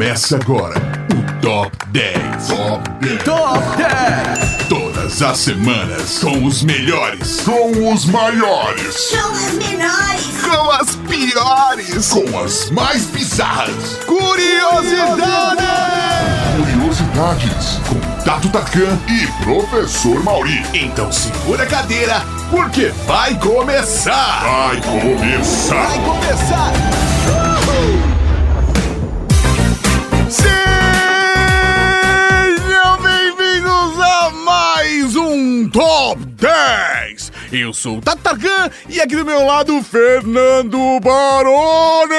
Começa agora o Top 10. Top 10! Todas as semanas com os melhores, com os maiores, São as menores. com as piores, com as mais bizarras. Curiosidades! Curiosidades com Tato Tarkan e Professor Mauri. Então segura a cadeira, porque vai começar! Vai começar! Vai começar! Sejam bem-vindos a mais um Top 10! Eu sou o Tato Tarkan e aqui do meu lado, Fernando Baroni!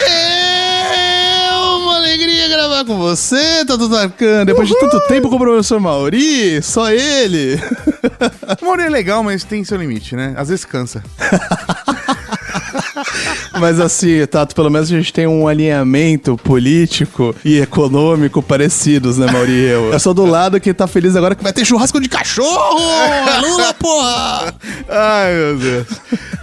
É uma alegria gravar com você, Tato Tarkan. Depois de tanto tempo com o professor Mauri, só ele. O Mauri é legal, mas tem seu limite, né? Às vezes cansa. Mas assim, Tato, pelo menos a gente tem um alinhamento político e econômico parecidos, né, Mauri e eu? Eu sou do lado que tá feliz agora que vai ter churrasco de cachorro! Lula, porra! Ai, meu Deus.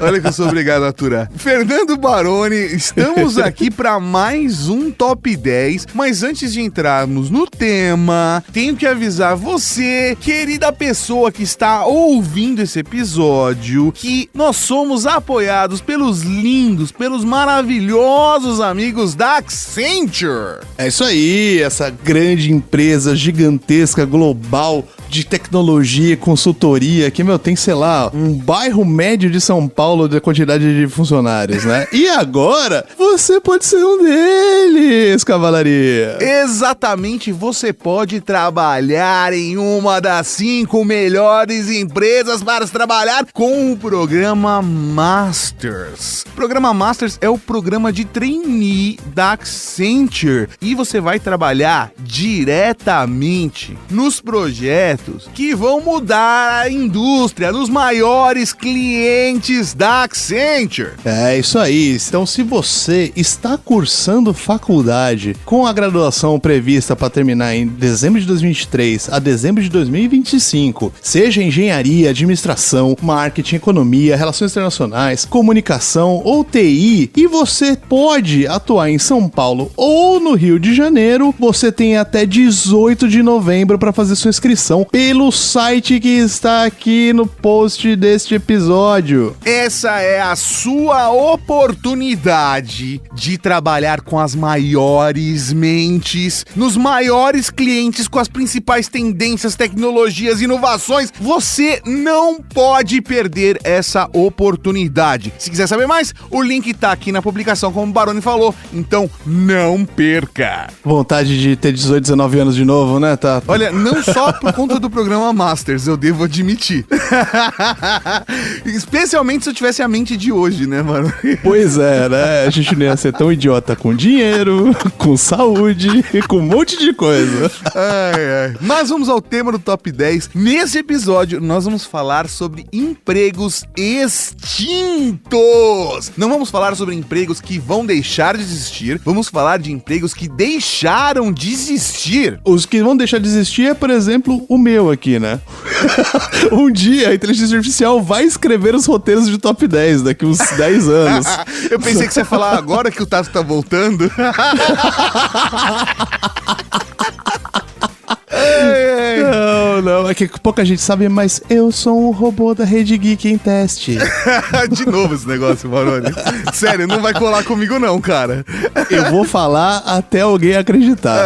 Olha que eu sou obrigado a aturar. Fernando Baroni, estamos aqui para mais um Top 10. Mas antes de entrarmos no tema, tenho que avisar você, querida pessoa que está ouvindo esse episódio, que nós somos apoiados pelos lindos, pelos maravilhosos amigos da Accenture. É isso aí, essa grande empresa gigantesca, global, de tecnologia e consultoria, que, meu, tem, sei lá, um bairro médio de São Paulo de quantidade de funcionários, né? E agora, você pode ser um deles, cavalaria. Exatamente, você pode trabalhar em uma das 5 melhores empresas para se trabalhar com o programa Masters. O programa Masters é o programa de trainee da Accenture e você vai trabalhar diretamente nos projetos que vão mudar a indústria, nos maiores clientes da Accenture. É isso aí. Então, se você está cursando faculdade com a graduação prevista para terminar em dezembro de 2023 a dezembro de 2025, seja engenharia, administração, marketing, economia, relações internacionais, comunicação ou TI, e você pode atuar em São Paulo ou no Rio de Janeiro, você tem até 18 de novembro para fazer sua inscrição pelo site que está aqui no post deste episódio. Essa é a sua oportunidade de trabalhar com as maiores mentes, nos maiores clientes, com as principais tendências, tecnologias, inovações. Você não pode perder essa oportunidade. Se quiser saber mais, o link tá aqui na publicação, como o Baroni falou. Então, não perca. Vontade de ter 18, 19 anos de novo, né, Tato? Olha, não só por conta do programa Masters, eu devo admitir. Especialmente se eu tivesse a mente de hoje, né, mano? Pois é, né? A gente não ia ser tão idiota com dinheiro, com saúde e com um monte de coisa. Ai. Mas vamos ao tema do Top 10. Nesse episódio, nós vamos falar sobre empregos extintos. Não vamos falar sobre empregos que vão deixar de existir. Vamos falar de empregos que deixaram de existir. Os que vão deixar de existir é, por exemplo, o meu aqui, né? Um dia a inteligência artificial vai escrever os roteiros de Top 10 daqui uns 10 anos. Eu pensei que você ia falar agora que o Tato tá voltando. Não, é que pouca gente sabe, mas eu sou um robô da Rede Geek em teste. De novo esse negócio, Baroni. Sério, não vai colar comigo não, cara. Eu vou falar até alguém acreditar.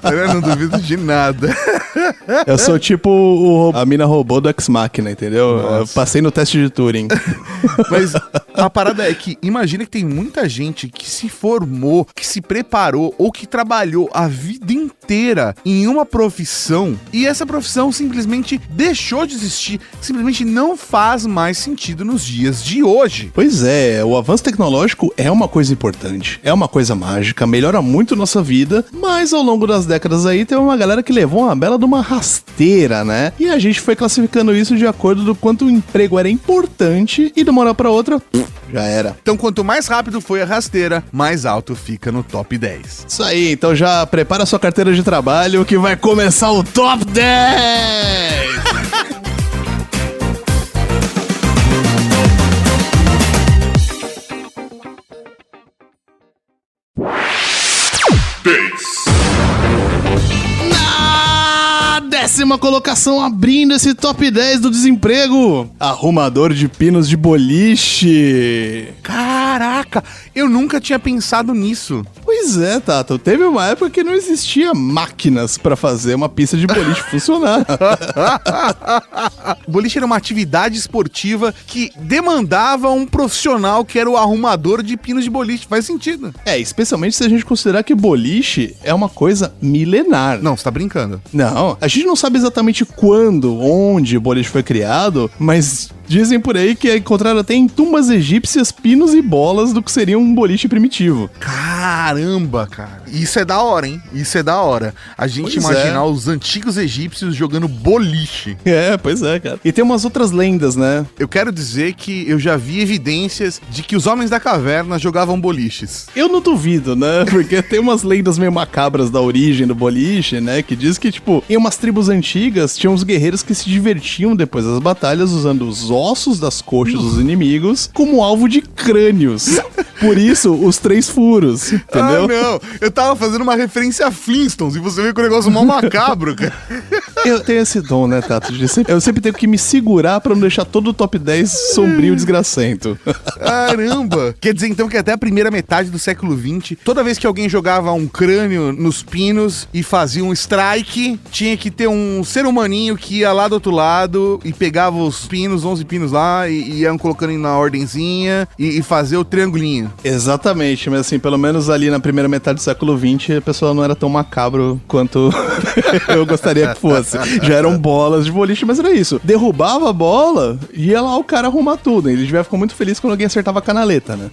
Eu não duvido de nada. Eu sou tipo a mina robô do Ex-Machina, entendeu? Eu passei no teste de Turing. Mas a parada é que imagina que tem muita gente que se formou, que se preparou ou que trabalhou a vida inteira em uma profissão e essa profissão simplesmente deixou de existir, simplesmente não faz mais sentido nos dias de hoje. Pois é, o avanço tecnológico é uma coisa importante, é uma coisa mágica, melhora muito nossa vida, mas ao longo das décadas aí teve uma galera que levou uma bela de uma rasteira, né? E a gente foi classificando isso de acordo do quanto o emprego era importante e de uma hora pra outra, já era. Então quanto mais rápido foi a rasteira, mais alto fica no Top 10. Isso aí, então já prepara a sua carteira de trabalho que vai começar o Top 10! 10. Na 10ª colocação, abrindo esse top 10 do desemprego, arrumador de pinos de boliche. Caraca, eu nunca tinha pensado nisso. Pois é, Tato, teve uma época que não existia máquinas pra fazer uma pista de boliche funcionar. O boliche era uma atividade esportiva que demandava um profissional que era o arrumador de pinos de boliche. Faz sentido. Especialmente se a gente considerar que boliche é uma coisa milenar. Não, você tá brincando. Não, a gente não sabe exatamente quando, onde o boliche foi criado, mas dizem por aí que encontraram até em tumbas egípcias pinos e bolas do que seria um boliche primitivo. Caramba, cara. Isso é da hora, hein? Isso é da hora. A gente Pois imaginar os antigos egípcios jogando boliche. Pois é, cara. E tem umas outras lendas, né? Eu quero dizer que eu já vi evidências de que os homens da caverna jogavam boliches. Eu não duvido, né? Porque tem umas lendas meio macabras da origem do boliche, né? Que diz que, tipo, em umas tribos antigas, tinha uns guerreiros que se divertiam depois das batalhas usando os ossos das coxas dos inimigos como alvo de crânios. Por isso, os 3 furos, entendeu? Ah, não. Eu tava fazendo uma referência a Flintstones e você veio com o negócio mó macabro, cara. Eu tenho esse dom, né, Tato? Eu sempre tenho que me segurar pra não deixar todo o top 10 sombrio e desgracento. Caramba! Quer dizer, então, que até a primeira metade do século XX, toda vez que alguém jogava um crânio nos pinos e fazia um strike, tinha que ter um ser humaninho que ia lá do outro lado e pegava os pinos, 11 pinos lá, e iam colocando na ordenzinha e fazer o triangulinho. Exatamente, mas assim, pelo menos ali na primeira metade do século XX, a pessoa não era tão macabro quanto eu gostaria que fosse. Já eram bolas de boliche, mas era isso. Derrubava a bola, ia lá o cara arrumar tudo. Ele devia ficar muito feliz quando alguém acertava a canaleta, né?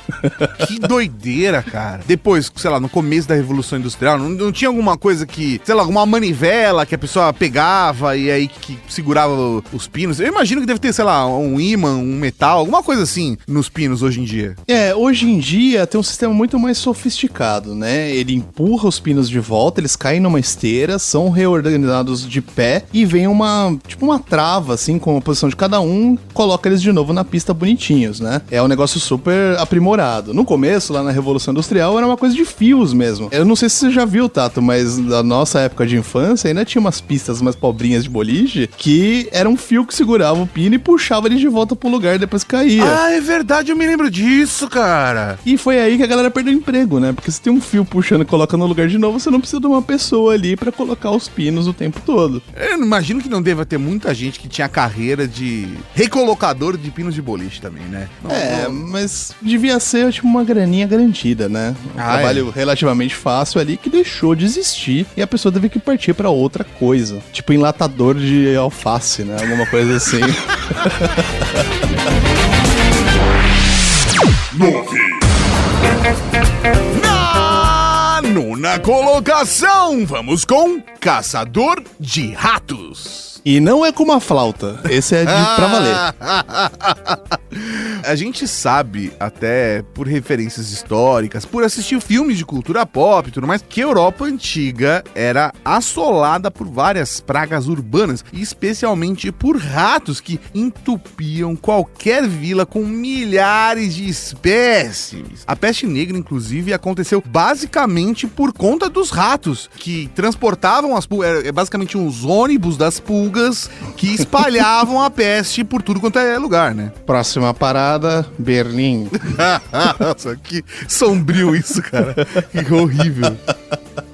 Que doideira, cara. Depois, sei lá, no começo da Revolução Industrial, não tinha alguma coisa que, sei lá, alguma manivela que a pessoa pegava e aí que segurava os pinos? Eu imagino que deve ter, sei lá, um ímã, um metal, alguma coisa assim nos pinos hoje em dia. Hoje em dia tem um sistema muito mais sofisticado, né? Ele empurra os pinos de volta, eles caem numa esteira, são reorganizados de pé e vem uma trava, assim, com a posição de cada um, coloca eles de novo na pista bonitinhos, né? É um negócio super aprimorado. No começo, lá na Revolução Industrial, era uma coisa de fios mesmo. Eu não sei se você já viu, Tato, mas na nossa época de infância ainda tinha umas pistas mais pobrinhas de boliche que era um fio que segurava o pino e puxava ele de volta pro lugar depois que caía. Ah, é verdade, eu me lembro disso, cara. E foi aí que a galera perdeu o emprego, né? Porque se tem um fio puxando e coloca no lugar de novo, você não precisa de uma pessoa ali pra colocar os pinos o tempo todo. Eu imagino que não deva ter muita gente que tinha carreira de recolocador de pinos de boliche também, né? Mas devia ser tipo uma graninha garantida, né? Um trabalho relativamente fácil ali que deixou de existir e a pessoa teve que partir pra outra coisa. Tipo enlatador de alface, né? Alguma coisa assim. 9. Na 9ª colocação, vamos com Caçador de Ratos. E não é com uma flauta. Esse é pra valer. A gente sabe, até por referências históricas, por assistir filmes de cultura pop e tudo mais, que a Europa antiga era assolada por várias pragas urbanas, especialmente por ratos que entupiam qualquer vila com milhares de espécimes. A peste negra, inclusive, aconteceu basicamente por conta dos ratos, que transportavam as pulgas, basicamente uns ônibus das pulgas que espalhavam a peste por tudo quanto é lugar, né? Próxima parada, Berlim. Nossa, que sombrio isso, cara. Que horrível.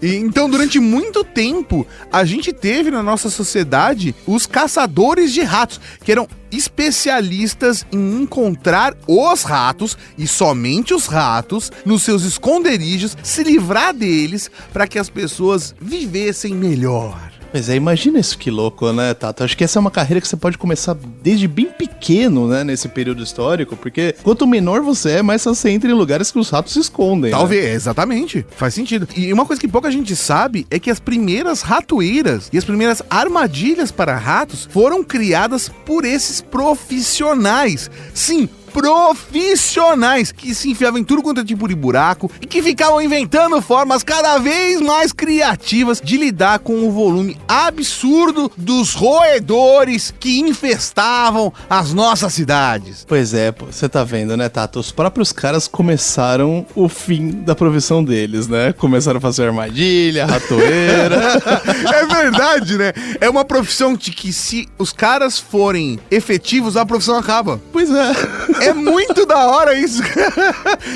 E, então, durante muito tempo, a gente teve na nossa sociedade os caçadores de ratos, que eram especialistas em encontrar os ratos, e somente os ratos, nos seus esconderijos, se livrar deles para que as pessoas vivessem melhor. Pois é, imagina isso, que louco, né, Tato? Acho que essa é uma carreira que você pode começar desde bem pequeno, né, nesse período histórico, porque quanto menor você é, mais você entra em lugares que os ratos se escondem. Talvez, né? Exatamente, faz sentido. E uma coisa que pouca gente sabe é que as primeiras ratoeiras e as primeiras armadilhas para ratos foram criadas por esses profissionais. Sim, profissionais que se enfiavam em tudo quanto é tipo de buraco e que ficavam inventando formas cada vez mais criativas de lidar com o volume absurdo dos roedores que infestavam as nossas cidades. Pois é, pô, você tá vendo, né, Tato? Os próprios caras começaram o fim da profissão deles, né? Começaram a fazer armadilha, ratoeira. É verdade, né? É uma profissão de que se os caras forem efetivos, a profissão acaba. Pois é. É muito da hora isso.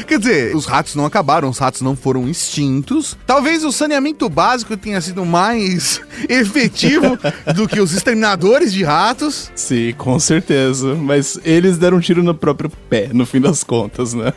Quer dizer, os ratos não acabaram, os ratos não foram extintos. Talvez o saneamento básico tenha sido mais efetivo do que os exterminadores de ratos. Sim, com certeza. Mas eles deram um tiro no próprio pé, no fim das contas, né?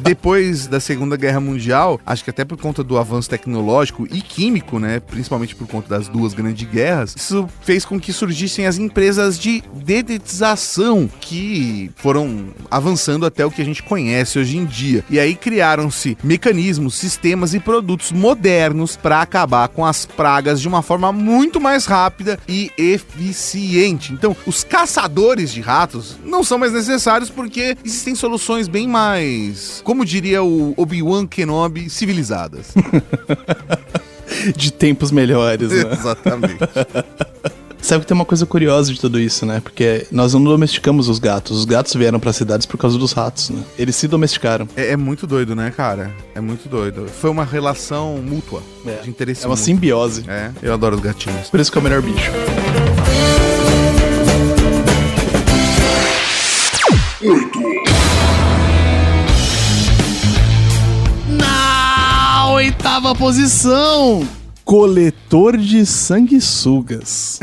Depois da Segunda Guerra Mundial, acho que até por conta do avanço tecnológico e químico, né? Principalmente por conta das duas grandes guerras, isso fez com que surgissem as empresas de dedetização, que foram avançando até o que a gente conhece hoje em dia. E aí criaram-se mecanismos, sistemas e produtos modernos para acabar com as pragas de uma forma muito mais rápida e eficiente. Então, os caçadores de ratos não são mais necessários porque existem soluções bem mais, como diria o Obi-Wan Kenobi, civilizadas. De tempos melhores, né? Exatamente. Sabe que tem uma coisa curiosa de tudo isso, né? Porque nós não domesticamos os gatos. Os gatos vieram para cidades por causa dos ratos, né? Eles se domesticaram. É muito doido, né, cara? É muito doido. Foi uma relação mútua, de interesse É uma mútuo. simbiose. É, eu adoro os gatinhos. Por isso que é o melhor bicho. Na oitava posição, coletor de sanguessugas.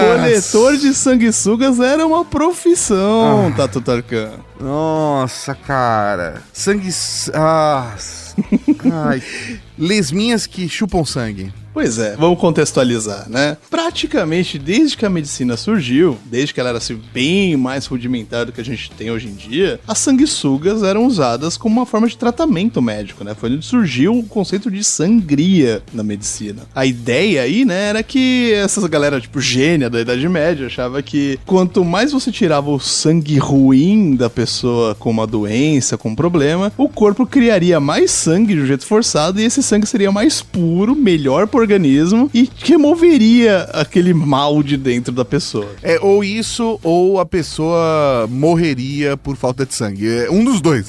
Coletor de sanguessugas era uma profissão, Tato Tarkan. Nossa, cara. Sangue... Ai. Lesminhas que chupam sangue. Pois é, vamos contextualizar, né? Praticamente desde que a medicina surgiu, desde que ela era assim, bem mais rudimentar do que a gente tem hoje em dia, as sanguessugas eram usadas como uma forma de tratamento médico, né? Foi onde surgiu o conceito de sangria na medicina. A ideia aí, né, era que essa galera, tipo, gênia da Idade Média, achava que quanto mais você tirava o sangue ruim da pessoa com uma doença, com um problema, o corpo criaria mais sangue de um jeito forçado e esse sangue seria mais puro, melhor pro organismo e removeria aquele mal de dentro da pessoa. Ou isso, ou a pessoa morreria por falta de sangue. Um dos dois.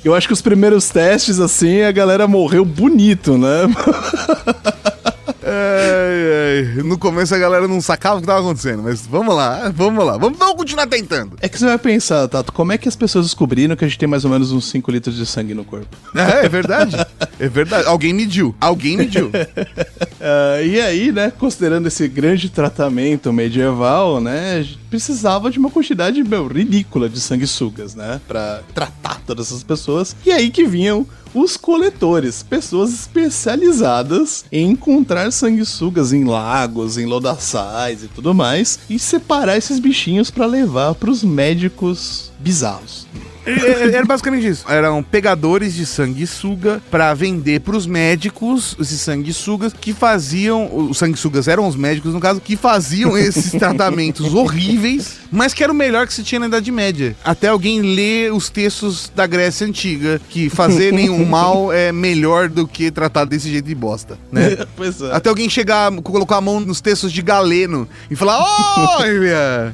Eu acho que os primeiros testes, assim, a galera morreu bonito, né? No começo a galera não sacava o que tava acontecendo, mas vamos lá. Vamos continuar tentando. É que você vai pensar, Tato, como é que as pessoas descobriram que a gente tem mais ou menos uns 5 litros de sangue no corpo? É verdade. É verdade. Alguém mediu. E aí, né, considerando esse grande tratamento medieval, né, precisava de uma quantidade, ridícula de sanguessugas, né, pra tratar todas essas pessoas. E aí que vinham os coletores, pessoas especializadas em encontrar sanguessugas em lagos, em lodaçais e tudo mais, e separar esses bichinhos pra levar pros médicos bizarros. Era basicamente isso. Eram pegadores de sanguessuga pra vender pros médicos esses sanguessugas que faziam... Os sanguessugas eram os médicos, no caso, que faziam esses tratamentos horríveis, mas que era o melhor que se tinha na Idade Média. Até alguém ler os textos da Grécia Antiga, que fazer nenhum mal é melhor do que tratar desse jeito de bosta, né? Pois é. Até alguém chegar, colocar a mão nos textos de Galeno e falar: olha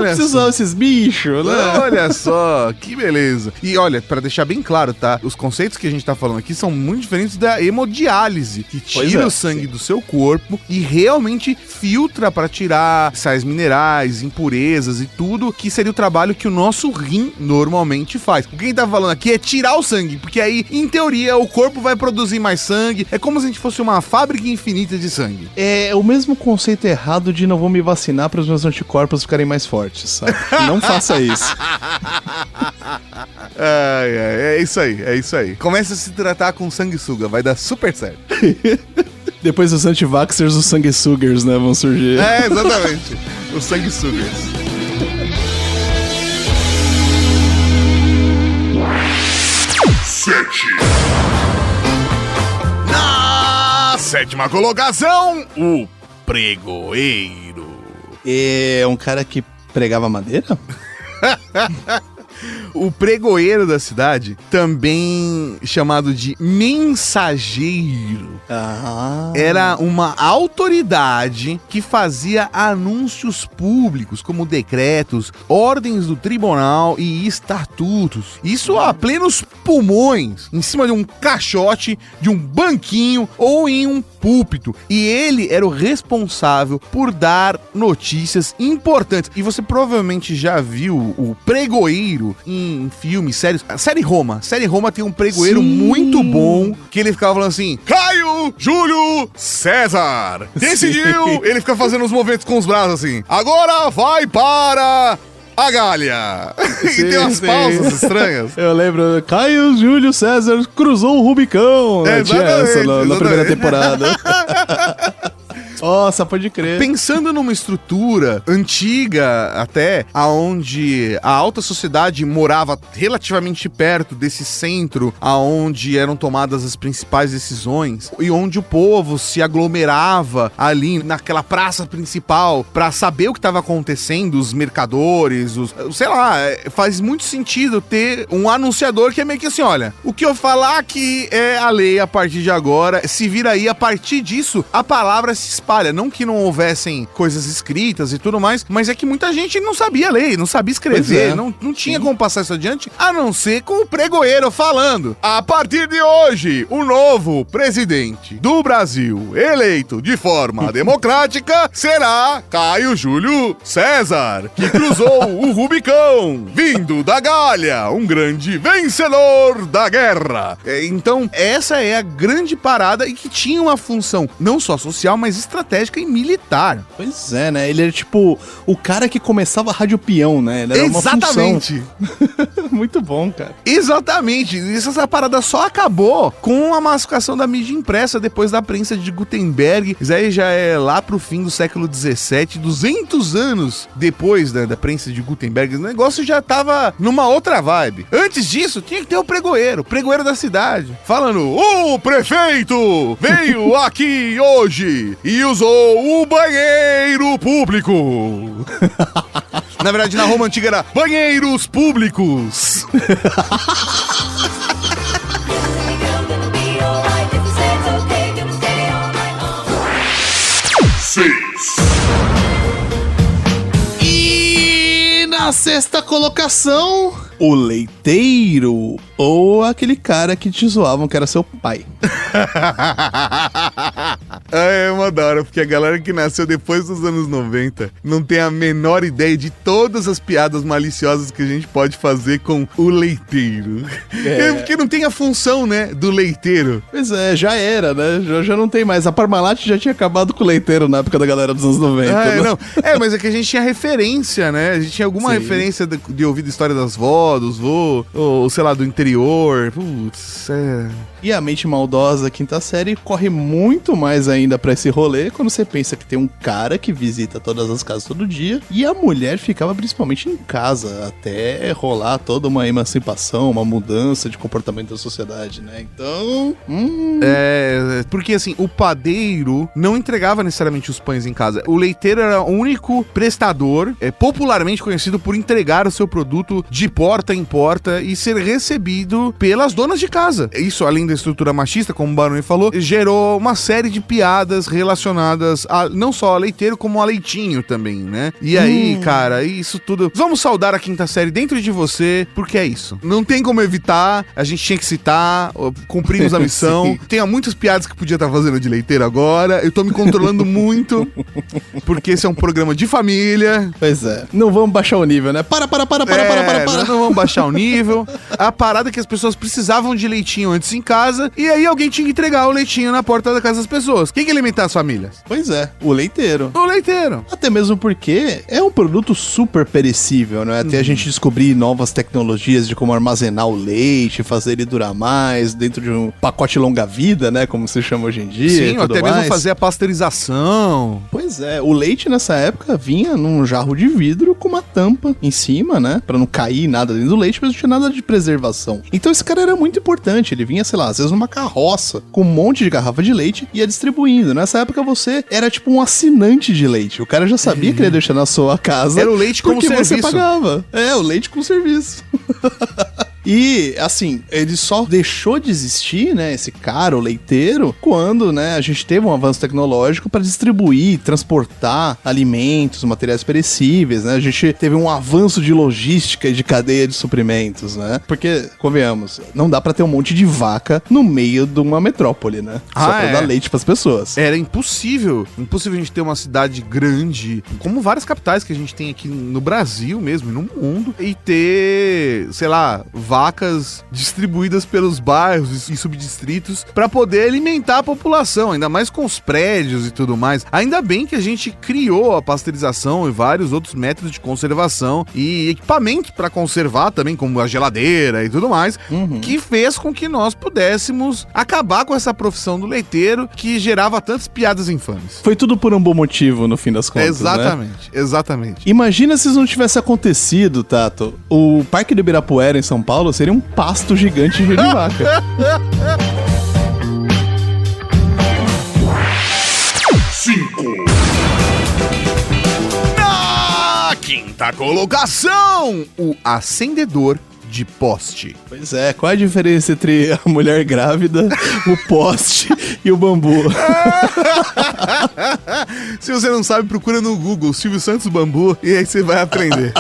Precisam esses bichos, né? Olha só, que beleza. E olha, pra deixar bem claro, tá? Os conceitos que a gente tá falando aqui são muito diferentes da hemodiálise, que tira o sangue do seu corpo e realmente filtra pra tirar sais minerais, impurezas e tudo, que seria o trabalho que o nosso rim normalmente faz. O que a gente tá falando aqui é tirar o sangue, porque aí, em teoria, o corpo vai produzir mais sangue. É como se a gente fosse uma fábrica infinita de sangue. É o mesmo conceito errado de não vou me vacinar para os meus anticorpos ficarem mais fortes, sabe? Não faça isso. É isso aí. Começa a se tratar com sanguessuga, vai dar super certo. Depois os anti-vaxxers, os sanguessugers, né, vão surgir. É, exatamente. Os sanguessugers. Na sétima colocação, o pregoeiro. É um cara que pregava madeira? O pregoeiro da cidade, também chamado de mensageiro, era uma autoridade que fazia anúncios públicos, como decretos, ordens do tribunal e estatutos. Isso a plenos pulmões, em cima de um caixote, de um banquinho ou em um púlpito. E ele era o responsável por dar notícias importantes. E você provavelmente já viu o pregoeiro em filmes, séries. Série Roma tem um pregoeiro muito bom, que ele ficava falando assim: Caio Júlio César decidiu. Ele fica fazendo os movimentos com os braços assim: agora vai para a Galha. E tem umas pausas estranhas. Eu lembro, Caio Júlio César cruzou o Rubicão. Tinha essa na primeira temporada. Nossa, pode crer. Pensando numa estrutura antiga até, aonde a alta sociedade morava relativamente perto desse centro, aonde eram tomadas as principais decisões, e onde o povo se aglomerava ali naquela praça principal pra saber o que estava acontecendo, os mercadores, sei lá, faz muito sentido ter um anunciador que é meio que assim, olha, o que eu falar aqui é a lei a partir de agora, se vira aí, a partir disso, a palavra se espalha. Não que não houvessem coisas escritas e tudo mais, mas é que muita gente não sabia ler, não sabia escrever, não tinha como passar isso adiante, a não ser com o pregoeiro falando: a partir de hoje, o novo presidente do Brasil, eleito de forma democrática, será Caio Júlio César, que cruzou o Rubicão, vindo da Galha, um grande vencedor da guerra. Então, essa é a grande parada, e que tinha uma função não só social, mas estratégica e militar. Pois é, né? Ele era tipo o cara que começava a Rádio Peão, né? Ele era exatamente. Uma função. Muito bom, cara. Exatamente. Essa parada só acabou com a massificação da mídia impressa depois da prensa de Gutenberg. Isso aí já é lá pro fim do século XVII, 200 anos depois da prensa de Gutenberg. O negócio já tava numa outra vibe. Antes disso, tinha que ter o pregoeiro da cidade, falando: o prefeito veio aqui hoje e usou o banheiro público. Na verdade, na Roma antiga era banheiros públicos. E na sexta colocação, o leiteiro, ou aquele cara que te zoavam que era seu pai. É uma da hora, porque a galera que nasceu depois dos anos 90 não tem a menor ideia de todas as piadas maliciosas que a gente pode fazer com o leiteiro. Porque não tem a função, né, do leiteiro. Pois é, já era, né? Já não tem mais. A Parmalat já tinha acabado com o leiteiro na época da galera dos anos 90. Não. Mas é que a gente tinha referência, né? A gente tinha alguma referência de ouvir a história das vó, dos vô, ou sei lá, do interior. Putz, E a mente maldosa quinta série corre muito mais ainda pra esse rolê quando você pensa que tem um cara que visita todas as casas todo dia e a mulher ficava principalmente em casa até rolar toda uma emancipação, uma mudança de comportamento da sociedade, né? Então... porque assim, o padeiro não entregava necessariamente os pães em casa. O leiteiro era o único prestador, popularmente conhecido por entregar o seu produto de porta em porta e ser recebido pelas donas de casa. Isso, além da estrutura machista, como o Baroni falou, gerou uma série de piadas relacionadas a não só a leiteiro, como a leitinho também, né? E aí, cara, isso tudo... Vamos saudar a quinta série dentro de você, porque é isso. Não tem como evitar, a gente tinha que citar, cumprimos a missão. Tem muitas piadas que podia estar fazendo de leiteiro agora, eu tô me controlando muito, porque esse é um programa de família. Pois é. Não vamos baixar o nível, né? Para. Não vamos baixar o nível. A parada é que as pessoas precisavam de leitinho antes em casa, e aí alguém tinha que entregar o leitinho na porta da casa das pessoas. Quem que alimentar as famílias? Pois é, o leiteiro. O leiteiro. Até mesmo porque é um produto super perecível, né? Até a gente descobrir novas tecnologias de como armazenar o leite, fazer ele durar mais dentro de um pacote longa-vida, né? Como se chama hoje em dia. Sim, ou até mesmo fazer a pasteurização. Pois é, o leite nessa época vinha num jarro de vidro com uma tampa em cima, né? Pra não cair nada nada dentro do leite, mas não tinha nada de preservação. Então esse cara era muito importante, ele vinha, sei lá, às vezes numa carroça com um monte de garrafa de leite e ia distribuindo. Nessa época você era tipo um assinante de leite, o cara já sabia que ele ia deixar na sua casa. Era o leite como porque serviço. você pagava. É, o leite com serviço. E, assim, ele só deixou de existir, né, esse cara, o leiteiro, quando, né, a gente teve um avanço tecnológico para distribuir, transportar alimentos, materiais perecíveis, né, a gente teve um avanço de logística e de cadeia de suprimentos, né, porque, convenhamos, não dá para ter um monte de vaca no meio de uma metrópole, né, só pra dar leite pras pessoas. Era impossível a gente ter uma cidade grande, como várias capitais que a gente tem aqui no Brasil mesmo e no mundo, e ter, sei lá, vacas distribuídas pelos bairros e subdistritos para poder alimentar a população, ainda mais com os prédios e tudo mais. Ainda bem que a gente criou a pasteurização e vários outros métodos de conservação e equipamentos para conservar também, como a geladeira e tudo mais, que fez com que nós pudéssemos acabar com essa profissão do leiteiro que gerava tantas piadas infames. Foi tudo por um bom motivo, no fim das contas, Exatamente, né? exatamente. Imagina se isso não tivesse acontecido, Tato. O Parque do Ibirapuera, em São Paulo, seria um pasto gigante cheio de vaca. 5. Na quinta colocação, o acendedor de poste. Pois é, qual é a diferença entre a mulher grávida, o poste e o bambu? Se você não sabe, procura no Google Silvio Santos Bambu e aí você vai aprender.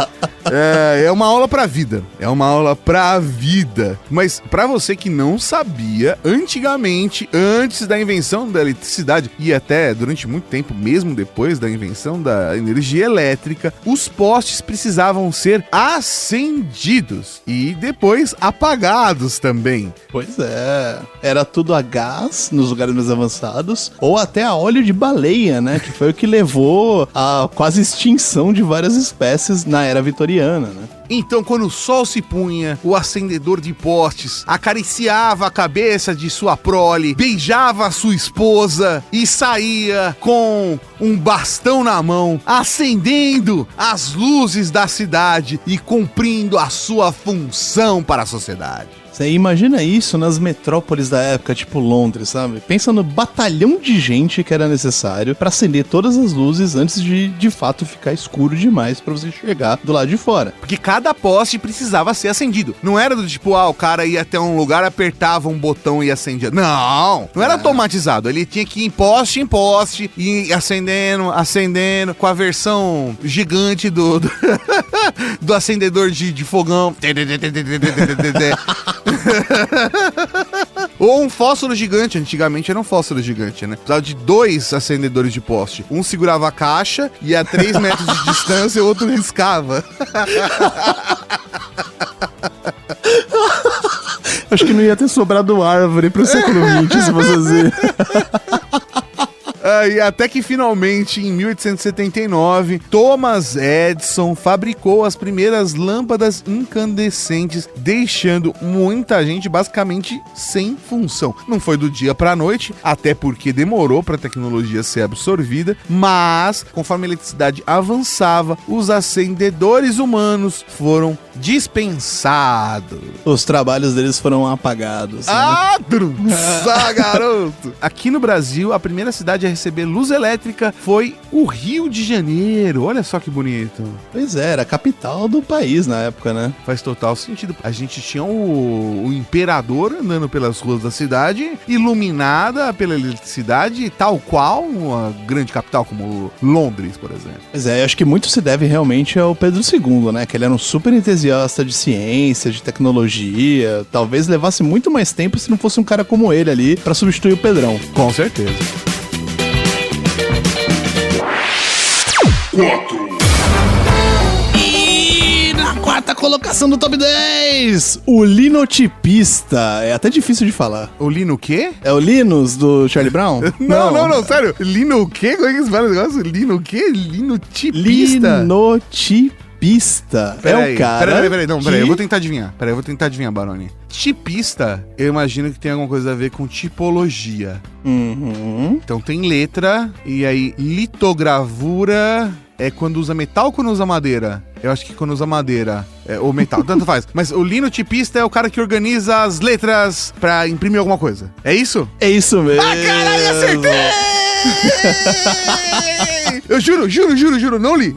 É uma aula pra vida. É uma aula pra vida. Mas pra você que não sabia, antigamente, antes da invenção da eletricidade e até durante muito tempo, mesmo depois da invenção da energia elétrica, os postes precisavam ser acendidos e depois apagados também. Pois é, era tudo a gás nos lugares mais avançados ou até a óleo de baleia, né? Que foi o que levou à quase extinção de várias espécies na era vitoriana, né? Então, quando o sol se punha, o acendedor de postes acariciava a cabeça de sua prole, beijava a sua esposa e saía com um bastão na mão, acendendo as luzes da cidade e cumprindo a sua função para a sociedade. Você imagina isso nas metrópoles da época, tipo Londres, sabe? Pensa no batalhão de gente que era necessário pra acender todas as luzes antes de fato ficar escuro demais pra você chegar do lado de fora. Porque cada poste precisava ser acendido. Não era do tipo, o cara ia até um lugar, apertava um botão e acendia. Não era automatizado. Ele tinha que ir em poste e acendendo, com a versão gigante do acendedor de fogão. Ou um fósforo gigante. Antigamente era um fósforo gigante, né? Precisava de 2 acendedores de poste. Um segurava a caixa e a 3 metros de distância o outro riscava. Acho que não ia ter sobrado árvore pro século XX se fosse assim. E até que finalmente, em 1879, Thomas Edison fabricou as primeiras lâmpadas incandescentes, deixando muita gente basicamente sem função. Não foi do dia pra noite, até porque demorou para a tecnologia ser absorvida, mas conforme a eletricidade avançava, os acendedores humanos foram dispensados. Os trabalhos deles foram apagados, né? Garoto! Aqui no Brasil, a primeira cidade a receber luz elétrica foi o Rio de Janeiro. Olha só que bonito. Pois é, era a capital do país na época, né? Faz total sentido. A gente tinha o imperador andando pelas ruas da cidade, iluminada pela eletricidade, tal qual uma grande capital como Londres, por exemplo. Pois é, acho que muito se deve realmente ao Pedro II, né? Que ele era um super entusiasta de ciência, de tecnologia. Talvez levasse muito mais tempo se não fosse um cara como ele ali pra substituir o Pedrão. Com certeza. 4. E na quarta colocação do Top 10, o linotipista. É até difícil de falar. O Lino o quê? É o Linus do Charlie Brown? Não, sério. Lino o quê? Como é que se fala o negócio? Lino o quê? Linotipista. Linotipista. É o cara. Peraí, eu vou tentar adivinhar, Baroni. Tipista, eu imagino que tem alguma coisa a ver com tipologia. Então tem letra, e aí litogravura é quando usa metal ou quando usa madeira? Eu acho que quando usa madeira ou metal, tanto faz. Mas o linotipista é o cara que organiza as letras pra imprimir alguma coisa. É isso? É isso mesmo. Ah, caralho, acertei! Eu juro,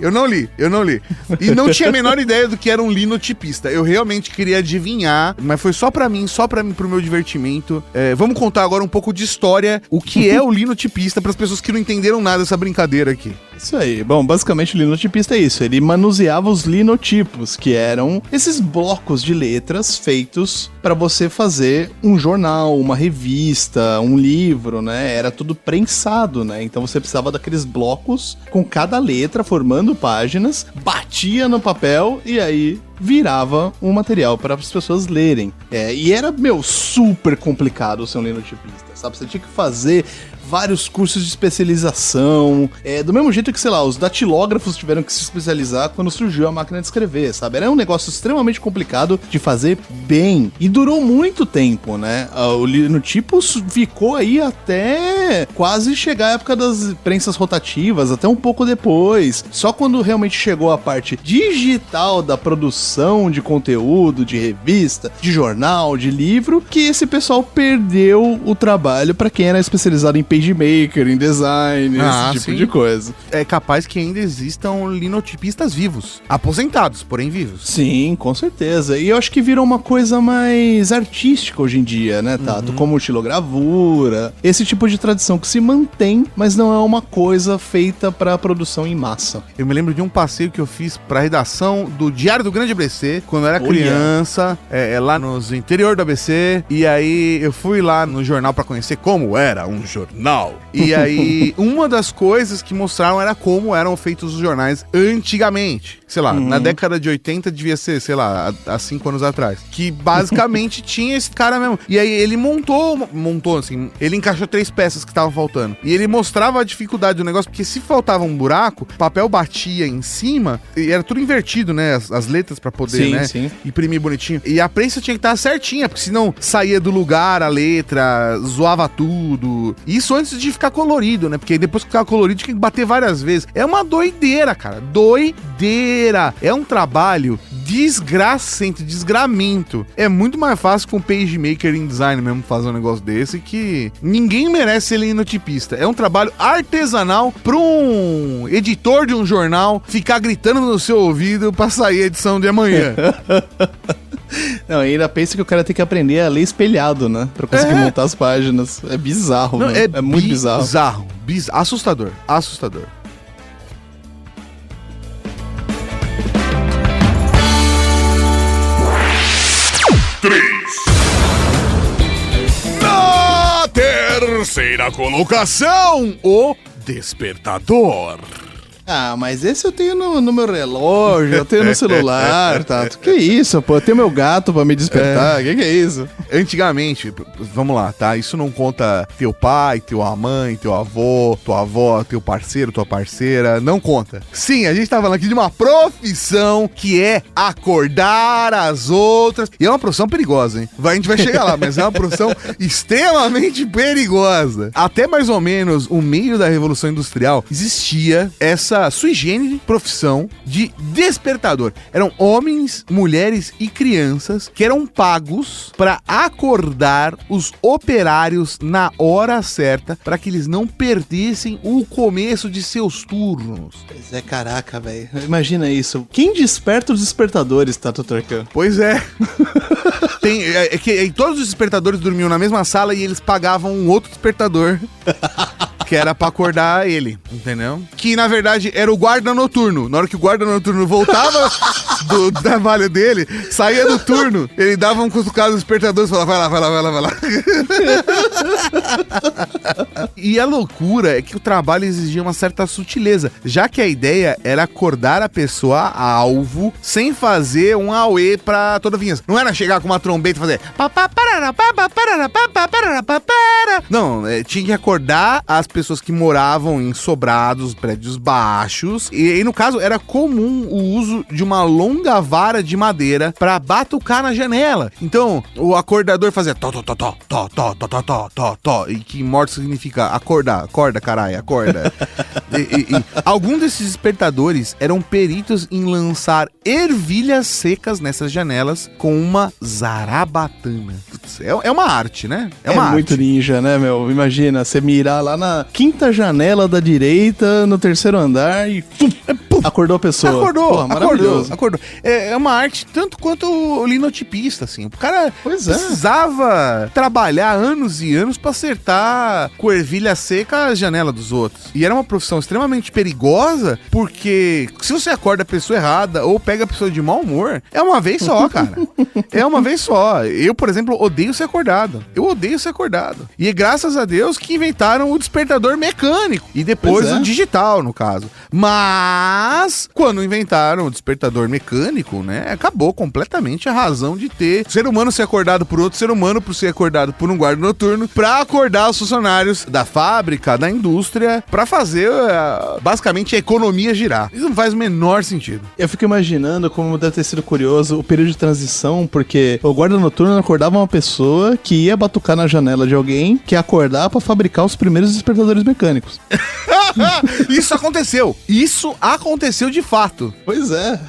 eu não li. E não tinha a menor ideia do que era um linotipista. Eu realmente queria adivinhar, mas foi só pra mim, pro meu divertimento. Vamos contar agora um pouco de história, o que é o linotipista, pras pessoas que não entenderam nada dessa brincadeira aqui. Isso aí. Bom, basicamente o linotipista é isso. Ele manuseava os linotipos, que eram esses blocos de letras feitos pra você fazer um jornal, uma revista, um livro, né? Era tudo prensado, né? Então você precisava daqueles blocos com cada letra formando páginas, batia no papel e aí virava um material para as pessoas lerem. E era, super complicado ser um linotipista, sabe? Você tinha que fazer vários cursos de especialização, do mesmo jeito que, sei lá, os datilógrafos tiveram que se especializar quando surgiu a máquina de escrever, sabe? Era um negócio extremamente complicado de fazer bem, e durou muito tempo, né? O linotipo ficou aí até quase chegar a época das prensas rotativas, até um pouco depois. Só quando realmente chegou a parte digital da produção de conteúdo, de revista, de jornal, de livro, que esse pessoal perdeu o trabalho para quem era especializado em PageMaker, em design, esse tipo de coisa. É capaz que ainda existam linotipistas vivos, aposentados, porém vivos. Sim, com certeza. E eu acho que virou uma coisa mais artística hoje em dia, né, Tato? Como xilogravura, esse tipo de tradição que se mantém, mas não é uma coisa feita para produção em massa. Eu me lembro de um passeio que eu fiz pra redação do Diário do Grande ABC, quando eu era criança, lá nos interior do ABC, e aí eu fui lá no jornal pra conhecer como era um jornal. E aí, uma das coisas que mostraram era como eram feitos os jornais antigamente. Sei lá, na década de 80 devia ser, sei lá, há 5 anos atrás. Que basicamente tinha esse cara mesmo. E aí ele montou assim, ele encaixou 3 peças que estavam faltando. E ele mostrava a dificuldade do negócio, porque se faltava um buraco, o papel batia em cima, e era tudo invertido, né? As letras pra poder, sim. Imprimir bonitinho. E a prensa tinha que estar certinha, porque senão saía do lugar a letra, zoava tudo. Isso antes de ficar colorido, né? Porque depois que ficava colorido tinha que bater várias vezes. É uma doideira, cara. Doideira. É um trabalho desgracento, desgramento. É muito mais fácil com o PageMaker em design mesmo fazer um negócio desse, que ninguém merece ser linotipista. É um trabalho artesanal para um editor de um jornal ficar gritando no seu ouvido pra sair a edição de amanhã. Não, ainda pensa que o cara tem que aprender a ler espelhado, né? Pra conseguir montar as páginas. É bizarro, não, né? É muito bizarro. Assustador. 3. Na terceira colocação, o Despertador. Ah, mas esse eu tenho no meu relógio, eu tenho no celular, Tato. Que isso, pô? Eu tenho meu gato pra me despertar, que é isso? Antigamente, vamos lá, tá? Isso não conta teu pai, tua mãe, teu avô, tua avó, teu parceiro, tua parceira, não conta. Sim, a gente tá falando aqui de uma profissão que é acordar as outras. E é uma profissão perigosa, hein? A gente vai chegar lá, mas é uma profissão extremamente perigosa. Até mais ou menos o meio da Revolução Industrial existia essa sui generis profissão de despertador. Eram homens, mulheres e crianças que eram pagos para acordar os operários na hora certa para que eles não perdessem o começo de seus turnos. Pois é, caraca, velho. Imagina isso. Quem desperta os despertadores, Tato Tarkan? Pois é. Todos os despertadores dormiam na mesma sala e eles pagavam um outro despertador que era pra acordar ele, entendeu? Que, na verdade, era o guarda noturno. Na hora que o guarda noturno voltava do trabalho dele, saía do turno, ele dava um cutucado nos despertadores e falava, vai lá. E a loucura é que o trabalho exigia uma certa sutileza, já que a ideia era acordar a pessoa alvo sem fazer um auê pra toda vingança. Não era chegar com uma trombeta e fazer... Não, tinha que acordar as pessoas que moravam em sobrados, prédios baixos. E aí, no caso, era comum o uso de uma longa vara de madeira pra batucar na janela. Então, o acordador fazia tó, tó, tó, tó, tó, tó, tó, tó, tó, tó, tó, e que morte significa acordar, acorda, caralho, acorda. E alguns desses despertadores eram peritos em lançar ervilhas secas nessas janelas com uma zarabatana. É uma arte, né? É uma arte. Muito ninja, né, meu? Imagina, você mirar lá na quinta janela da direita, no terceiro andar e acordou a pessoa. Acordou. É uma arte tanto quanto o linotipista, assim. O cara precisava trabalhar anos e anos pra acertar com ervilha seca a janela dos outros. E era uma profissão extremamente perigosa, porque se você acorda a pessoa errada ou pega a pessoa de mau humor, é uma vez só, cara. É uma vez só. Eu, por exemplo, odeio ser acordado. Eu odeio ser acordado. E é graças a Deus que inventaram o despertador mecânico. E depois o digital, no caso. Mas, quando inventaram o despertador mecânico, né, acabou completamente a razão de ter ser humano ser acordado por outro ser humano, por ser acordado por um guarda noturno, pra acordar os funcionários da fábrica, da indústria, pra fazer, basicamente, a economia girar. Isso não faz o menor sentido. Eu fico imaginando como deve ter sido curioso o período de transição, porque o guarda noturno acordava uma pessoa que ia batucar na janela de alguém que ia acordar pra fabricar os primeiros despertadores mecânicos. Isso aconteceu de fato. Pois é.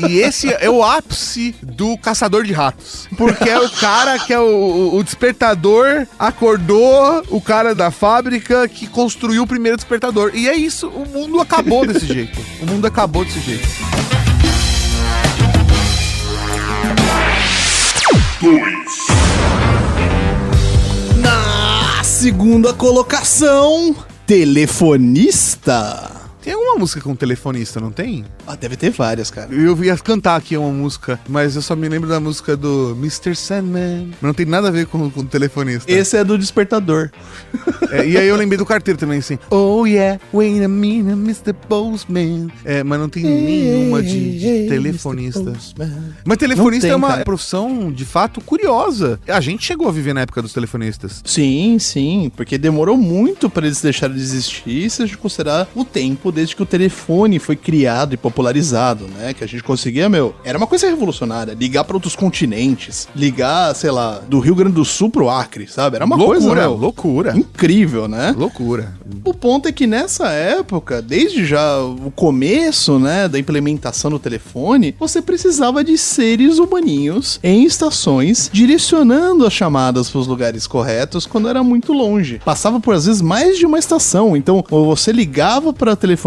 E esse é o ápice do caçador de ratos. Porque é o cara que é o despertador, acordou o cara da fábrica que construiu o primeiro despertador. E é isso, o mundo acabou desse jeito. Na segunda colocação, telefonista. Tem alguma música com telefonista, não tem? Ah, deve ter várias, cara. Eu ia cantar aqui uma música, mas eu só me lembro da música do Mr. Sandman. Mas não tem nada a ver com telefonista. Esse é do despertador. E aí eu lembrei do carteiro também, assim. Oh yeah, wait a minute, Mr. Postman. Mas não tem nenhuma de telefonista. Mas telefonista é uma profissão, de fato, curiosa. A gente chegou a viver na época dos telefonistas. Sim, porque demorou muito pra eles deixarem de existir, se a gente considerar o tempo desde que o telefone foi criado e popularizado, né? Que a gente conseguia, era uma coisa revolucionária. Ligar pra outros continentes, ligar, sei lá, do Rio Grande do Sul pro Acre, sabe? Era uma loucura. Incrível, né? Loucura. O ponto é que nessa época, desde já o começo, né, da implementação do telefone, você precisava de seres humaninhos em estações direcionando as chamadas pros lugares corretos quando era muito longe. Passava por, às vezes, mais de uma estação. Então, você ligava pra telefonista,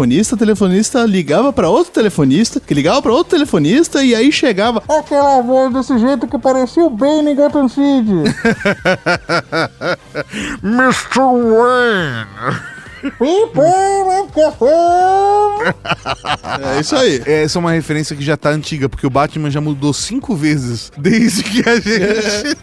ligava pra outro telefonista, que ligava pra outro telefonista, e aí chegava aquela voz desse jeito que parecia o Bane em Gotham City. Mr. Wayne. É isso aí. Essa é uma referência que já tá antiga, porque o Batman já mudou 5 vezes desde que a gente...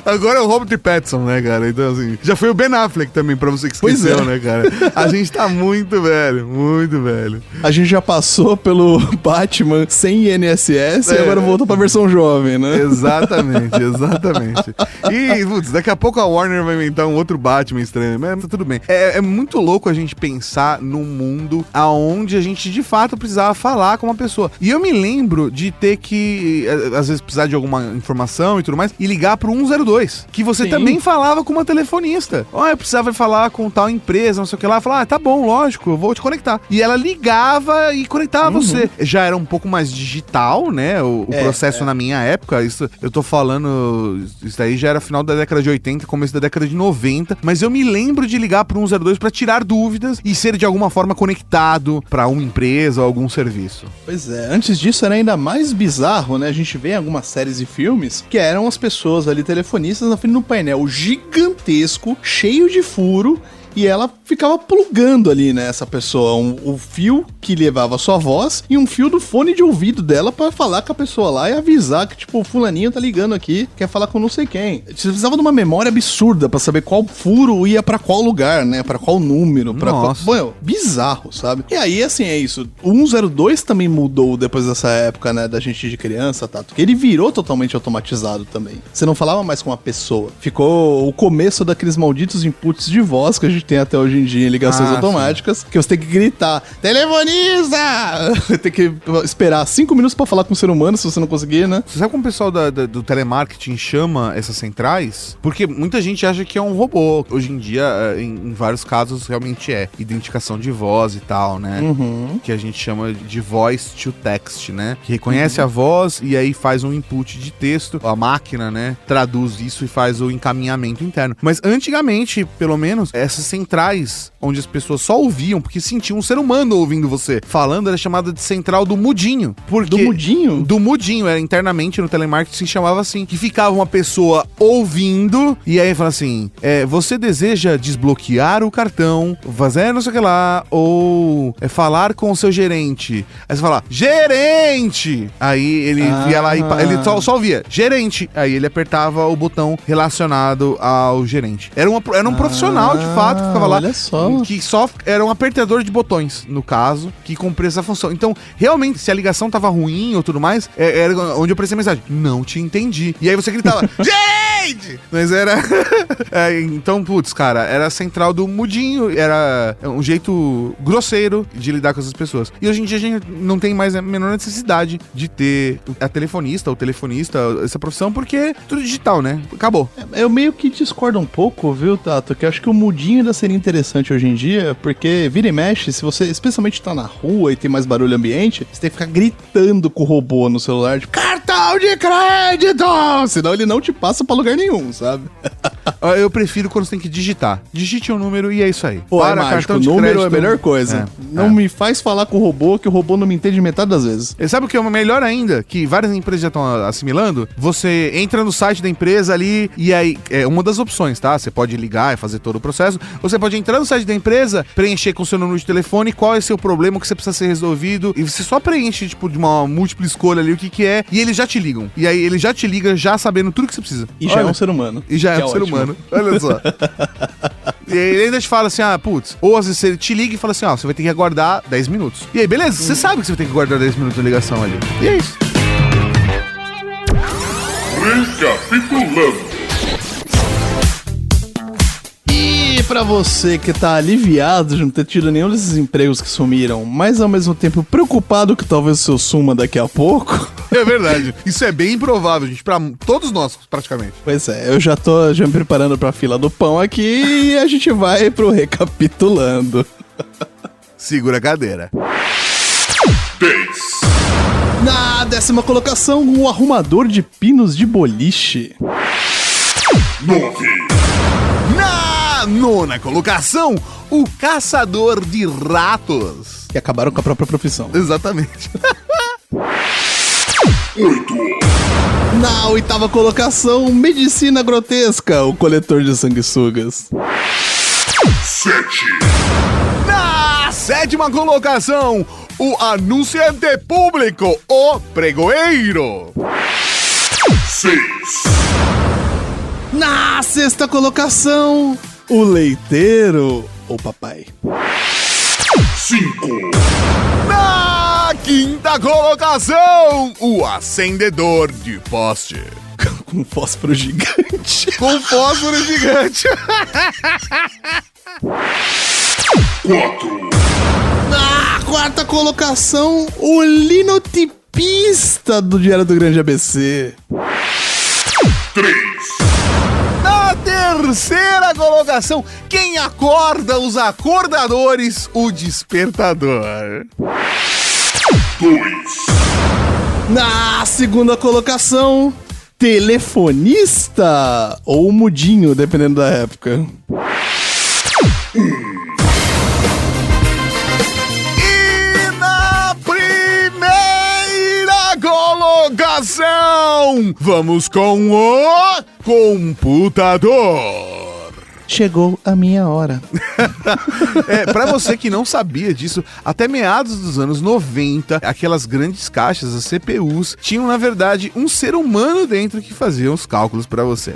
Agora é o Robert Pattinson, né, cara? Então, assim, já foi o Ben Affleck também, pra você que esqueceu, né, cara? A gente tá muito velho, muito velho. A gente já passou pelo Batman sem INSS e agora voltou pra versão jovem, né? Exatamente. E, putz, daqui a pouco a Warner vai inventar um outro Batman estranho, mas tá tudo bem. É muito louco a gente pensar num mundo aonde a gente, de fato, precisava falar com uma pessoa. E eu me lembro de ter que, às vezes, precisar de alguma informação e tudo mais, e ligar pro 102, que você também falava com uma telefonista. Eu precisava falar com tal empresa, não sei o que lá. Falar, tá bom, lógico, eu vou te conectar. E ela ligava e conectava você. Já era um pouco mais digital, né? O processo na minha época, isso eu tô falando, isso aí já era final da década de 80, começo da década de 90, mas eu me lembro de ligar pro 102 pra tirar dúvidas e ser de alguma forma conectado pra uma empresa ou algum serviço. Pois é, antes disso era ainda mais bizarro, né? A gente vê em algumas séries e filmes que eram as pessoas ali telefonistas na frente de um painel gigantesco, cheio de furo, e ela ficava plugando ali, né, essa pessoa, o fio que levava a sua voz e um fio do fone de ouvido dela pra falar com a pessoa lá e avisar que, tipo, o fulaninho tá ligando aqui, quer falar com não sei quem. Você precisava de uma memória absurda pra saber qual furo ia pra qual lugar, né, pra qual número, pra qual... Bom, bizarro, sabe? E aí, assim, é isso. O 102 também mudou depois dessa época, né, da gente de criança, tá? Porque ele virou totalmente automatizado também. Você não falava mais com uma pessoa. Ficou o começo daqueles malditos inputs de voz que a gente tem até hoje em dia em ligações automáticas, sim. Que você tem que gritar, telefoniza! Tem que esperar 5 minutos pra falar com o ser humano, se você não conseguir, né? Você sabe como o pessoal do telemarketing chama essas centrais? Porque muita gente acha que é um robô. Hoje em dia, em vários casos, realmente é. Identificação de voz e tal, né? Que a gente chama de voice to text, né? Que reconhece a voz e aí faz um input de texto. A máquina, né? Traduz isso e faz o encaminhamento interno. Mas antigamente, pelo menos, essas centrais, onde as pessoas só ouviam, porque sentiam um ser humano ouvindo você falando, era chamada de central do mudinho. Do mudinho? Do mudinho, era internamente no telemarketing se chamava assim, que ficava uma pessoa ouvindo, e aí fala assim, você deseja desbloquear o cartão, fazer não sei o que lá, ou falar com o seu gerente. Aí você fala, gerente! Aí ele ia lá e ele só ouvia, gerente! Aí ele apertava o botão relacionado ao gerente. Era um profissional, de fato, que ficava lá. Olha só. Que só era um apertador de botões, no caso, que cumpria essa função. Então, realmente, se a ligação tava ruim ou tudo mais, era onde eu prestei a mensagem. Não te entendi. E aí você gritava, gente! Mas era... então, putz, cara, era a central do mudinho. Era um jeito grosseiro de lidar com essas pessoas. E hoje em dia a gente não tem mais a menor necessidade de ter a telefonista ou telefonista, essa profissão, porque é tudo digital, né? Acabou. Eu meio que discordo um pouco, viu, Tato? Que eu acho que o mudinho ainda seria interessante hoje em dia, porque vira e mexe, se você especialmente tá na rua e tem mais barulho ambiente, você tem que ficar gritando com o robô no celular, tipo, cartão de crédito! Senão ele não te passa pra lugar nenhum, sabe? Eu prefiro quando você tem que digitar. Digite um número e é isso aí. Pô, é mágico, o número é a melhor coisa. Não me faz falar com o robô, que o robô não me entende metade das vezes. E sabe o que é melhor ainda? Que várias empresas já estão assimilando? Você entra no site da empresa ali e aí, é uma das opções, tá? Você pode ligar e fazer todo o processo. Você pode entrar no site da empresa, preencher com o seu número de telefone, qual é o seu problema, o que você precisa ser resolvido, e você só preenche, tipo, de uma múltipla escolha ali o que é, e eles já te ligam. E aí ele já te liga, já sabendo tudo que você precisa. E já é um ser humano. E já é um ser humano. Olha só. E aí ele ainda te fala assim, putz, ou às vezes ele te liga e fala assim, você vai ter que aguardar 10 minutos. E aí, beleza, você sabe que você vai ter que aguardar 10 minutos de ligação ali. E é isso. Recapitulando. E pra você que tá aliviado de não ter tido nenhum desses empregos que sumiram, mas ao mesmo tempo preocupado que talvez o seu suma daqui a pouco... É verdade. Isso é bem improvável, gente, pra todos nós, praticamente. Pois é, eu já tô me preparando pra fila do pão aqui e a gente vai pro recapitulando. Segura a cadeira. 10. Na 10ª colocação, o arrumador de pinos de boliche. 9. Na 9ª colocação, o caçador de ratos. Que acabaram com a própria profissão. Exatamente. 8. Na 8ª colocação, medicina grotesca, o coletor de sanguessugas. 7. Na 7ª colocação, o anunciante público, o pregoeiro. 6. Na 6ª colocação, o leiteiro, o papai. 5. Na 5ª colocação, o acendedor de poste. Com fósforo gigante. Com fósforo gigante. 4. Na 4ª colocação, o linotipista do Diário do Grande ABC. 3. Na 3ª colocação, quem acorda os acordadores, o despertador. 2. Na 2ª colocação, telefonista ou mudinho, dependendo da época. E na primeira colocação, vamos com o computador. chegou a minha hora. Pra você que não sabia disso, até meados dos anos 90, aquelas grandes caixas, as CPUs, tinham, na verdade, um ser humano dentro que fazia os cálculos pra você.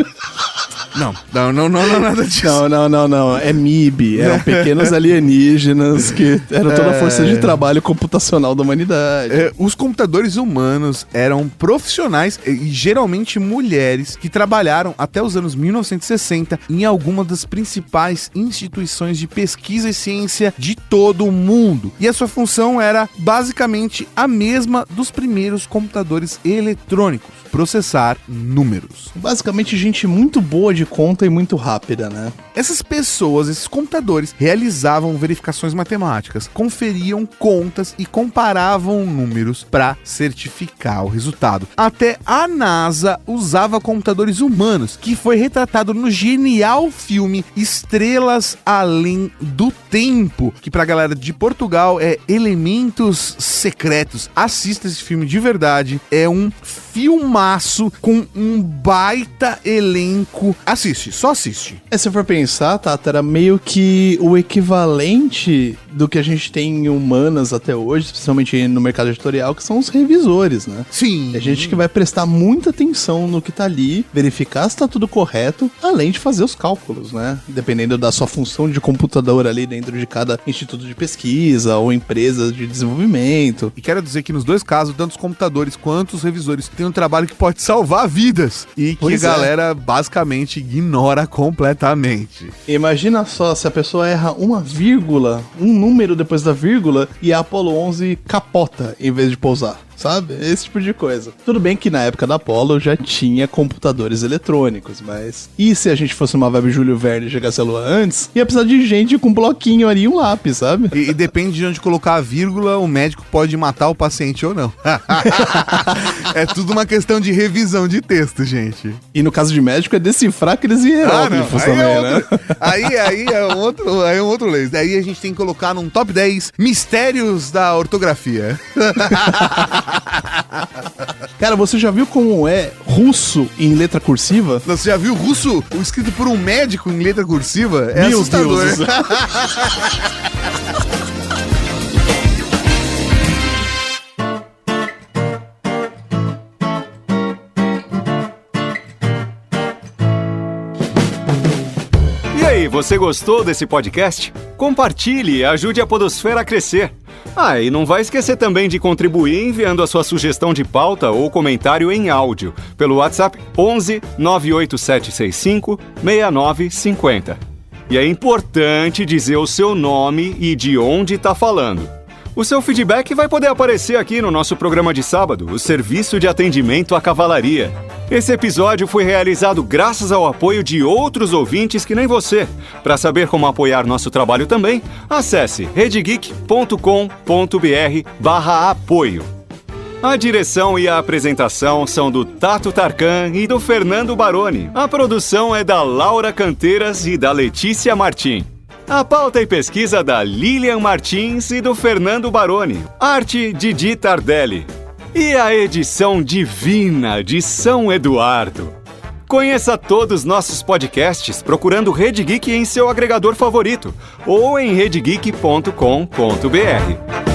Não, nada disso. Não. É MIB. Eram pequenos alienígenas que eram toda a força de trabalho computacional da humanidade. Os computadores humanos eram profissionais e geralmente mulheres que trabalharam até os anos 1960 em alguma das principais instituições de pesquisa e ciência de todo o mundo. E a sua função era basicamente a mesma dos primeiros computadores eletrônicos: processar números. Basicamente, gente muito boa de conta e muito rápida, né? Essas pessoas, esses computadores, realizavam verificações matemáticas, conferiam contas e comparavam números para certificar o resultado. Até a NASA usava computadores humanos, que foi retratado no genial filme Estrelas Além do Tempo, que pra galera de Portugal é Elementos Secretos. Assista esse filme de verdade, é um filmaço com um baita elenco. Assiste, só assiste. Se for pensar, Tata, era meio que o equivalente do que a gente tem em humanas até hoje, especialmente no mercado editorial, que são os revisores, né? Sim. É gente que vai prestar muita atenção no que tá ali, verificar se tá tudo correto, além de fazer os cálculos, né? Dependendo da sua função de computador ali dentro de cada instituto de pesquisa ou empresa de desenvolvimento. E quero dizer que nos dois casos, tanto os computadores quanto os revisores têm um trabalho que pode salvar vidas e que a galera basicamente ignora completamente. Imagina só se a pessoa erra uma vírgula, um número depois da vírgula, e a Apollo 11 capota em vez de pousar. Sabe? Esse tipo de coisa. Tudo bem que na época da Apollo já tinha computadores eletrônicos, mas... E se a gente fosse uma vibe Júlio Verne e chegasse à Lua antes, ia precisar de gente com um bloquinho ali e um lápis, sabe? E depende de onde colocar a vírgula, o médico pode matar o paciente ou não. É tudo uma questão de revisão de texto, gente. E no caso de médico é decifrar aqueles hieróglifos também, né? Aí é um outro lance. Aí a gente tem que colocar num top 10 mistérios da ortografia. Cara, você já viu como é russo em letra cursiva? Você já viu russo escrito por um médico em letra cursiva? É Meu assustador. Deus. E aí, você gostou desse podcast? Compartilhe e ajude a Podosfera a crescer. E não vai esquecer também de contribuir enviando a sua sugestão de pauta ou comentário em áudio pelo WhatsApp 11 98765 6950. E é importante dizer o seu nome e de onde está falando. O seu feedback vai poder aparecer aqui no nosso programa de sábado, o Serviço de Atendimento à Cavalaria. Esse episódio foi realizado graças ao apoio de outros ouvintes que nem você. Para saber como apoiar nosso trabalho também, acesse redgeek.com.br/apoio. A direção e a apresentação são do Tato Tarkan e do Fernando Baroni. A produção é da Laura Canteiras e da Letícia Martim. A pauta e pesquisa da Lilian Martins e do Fernando Baroni. Arte Didi Tardelli. E a edição divina de São Eduardo. Conheça todos os nossos podcasts procurando Rede Geek em seu agregador favorito ou em redgeek.com.br.